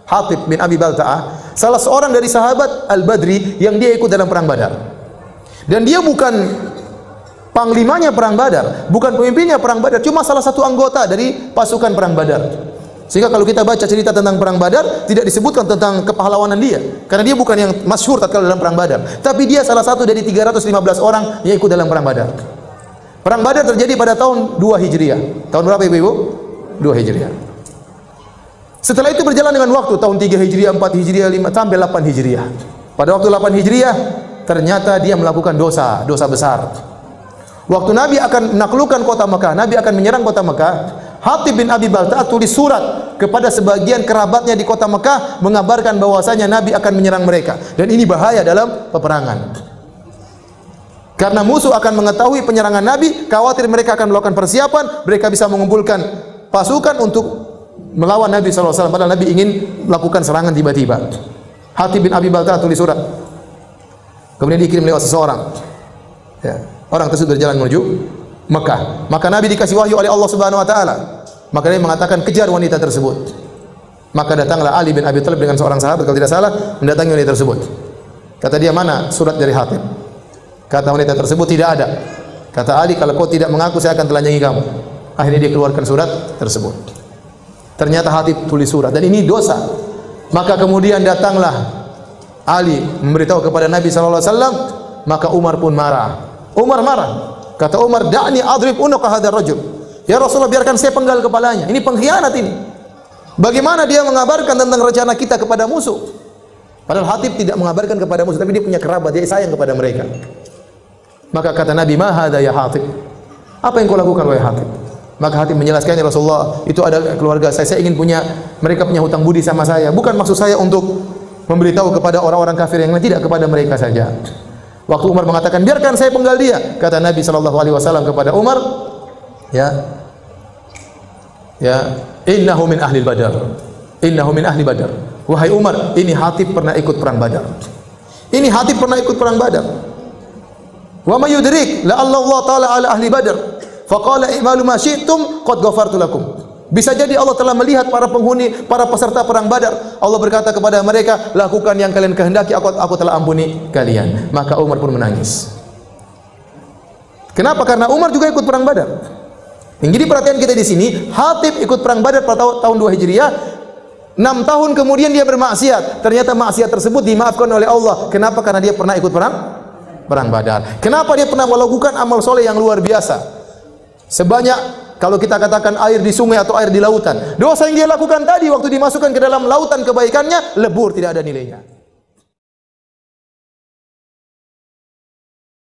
Hatib bin Abi Balta'ah, salah seorang dari sahabat Al-Badri yang dia ikut dalam perang Badar. Dan dia bukan panglimanya perang Badar, bukan pemimpinnya perang Badar, cuma salah satu anggota dari pasukan perang Badar. Sehingga kalau kita baca cerita tentang perang Badar, tidak disebutkan tentang kepahlawanan dia, karena dia bukan yang masyhur tatkala dalam perang Badar, tapi dia salah satu dari 315 orang yang ikut dalam perang Badar. Perang Badar terjadi pada tahun 2 Hijriah. Tahun berapa Ibu-ibu? 2 Hijriah. Setelah itu berjalan dengan waktu, tahun 3 Hijriah, 4 Hijriah, 5 sampai 8 Hijriah. Pada waktu 8 Hijriah, ternyata dia melakukan dosa besar. Waktu Nabi akan menaklukkan kota Mekah, Nabi akan menyerang kota Mekah, Hatib bin Abi Balta'ah tulis surat kepada sebagian kerabatnya di kota Mekah mengabarkan bahwasanya Nabi akan menyerang mereka. Dan ini bahaya dalam peperangan. Karena musuh akan mengetahui penyerangan Nabi, khawatir mereka akan melakukan persiapan, mereka bisa mengumpulkan pasukan untuk melawan Nabi SAW. Padahal Nabi ingin melakukan serangan tiba-tiba. Hatib bin Abi Balta'ah tulis surat, kemudian dikirim lewat seseorang. Ya. Orang tersebut berjalan menuju Mekah. Maka Nabi dikasih wahyu oleh Allah Subhanahu Wa Taala. Maka dia mengatakan kejar wanita tersebut. Maka datanglah Ali bin Abi Thalib dengan seorang sahabat kalau tidak salah mendatangi wanita tersebut. Kata dia, mana surat dari Hatib? Kata wanita tersebut, tidak ada. Kata Ali, kalau kau tidak mengaku saya akan telanjangi kamu. Akhirnya dia keluarkan surat tersebut. Ternyata Hatib tulis surat dan ini dosa. Maka kemudian datanglah Ali memberitahu kepada Nabi SAW. Maka Umar pun marah. Umar marah. Kata Umar, da'ni adrib unuqa hadzal rajul. Ya Rasulullah, biarkan saya penggal kepalanya. Ini pengkhianat ini. Bagaimana dia mengabarkan tentang rencana kita kepada musuh? Padahal Hatib tidak mengabarkan kepada musuh, tapi dia punya kerabat, dia sayang kepada mereka. Maka kata Nabi, "Ma hadza ya Hatib?" Apa yang kau lakukan wahai Hatib? Maka Hatib menjelaskannya, Rasulullah, itu ada keluarga saya ingin mereka punya hutang budi sama saya. Bukan maksud saya untuk memberitahu kepada orang-orang kafir yang lain, tidak, kepada mereka saja. Waktu Umar mengatakan, biarkan saya penggal dia, kata Nabi SAW kepada Umar, innahu min ahli Badar. Innahu min ahli Badar. Wahai Umar, ini Hatib pernah ikut perang Badar. Ini Hatib pernah ikut perang Badar. Wa may yudrik la Allah taala ala ahli Badar. Faqala i'malu ma syi'tum qad ghafartu lakum. Bisa jadi Allah telah melihat para penghuni, para peserta perang Badar. Allah berkata kepada mereka, lakukan yang kalian kehendaki, aku telah ampuni kalian. Maka Umar pun menangis. Kenapa? Karena Umar juga ikut perang Badar. Yang jadi perhatian kita di sini, Hatib ikut perang Badar pada tahun 2 Hijriah. 6 tahun kemudian dia bermaksiat. Ternyata maksiat tersebut dimaafkan oleh Allah. Kenapa? Karena dia pernah ikut perang Badar. Kenapa dia pernah melakukan amal soleh yang luar biasa? Sebanyak, kalau kita katakan air di sungai atau air di lautan, dosa yang dia lakukan tadi waktu dimasukkan ke dalam lautan kebaikannya lebur, tidak ada nilainya.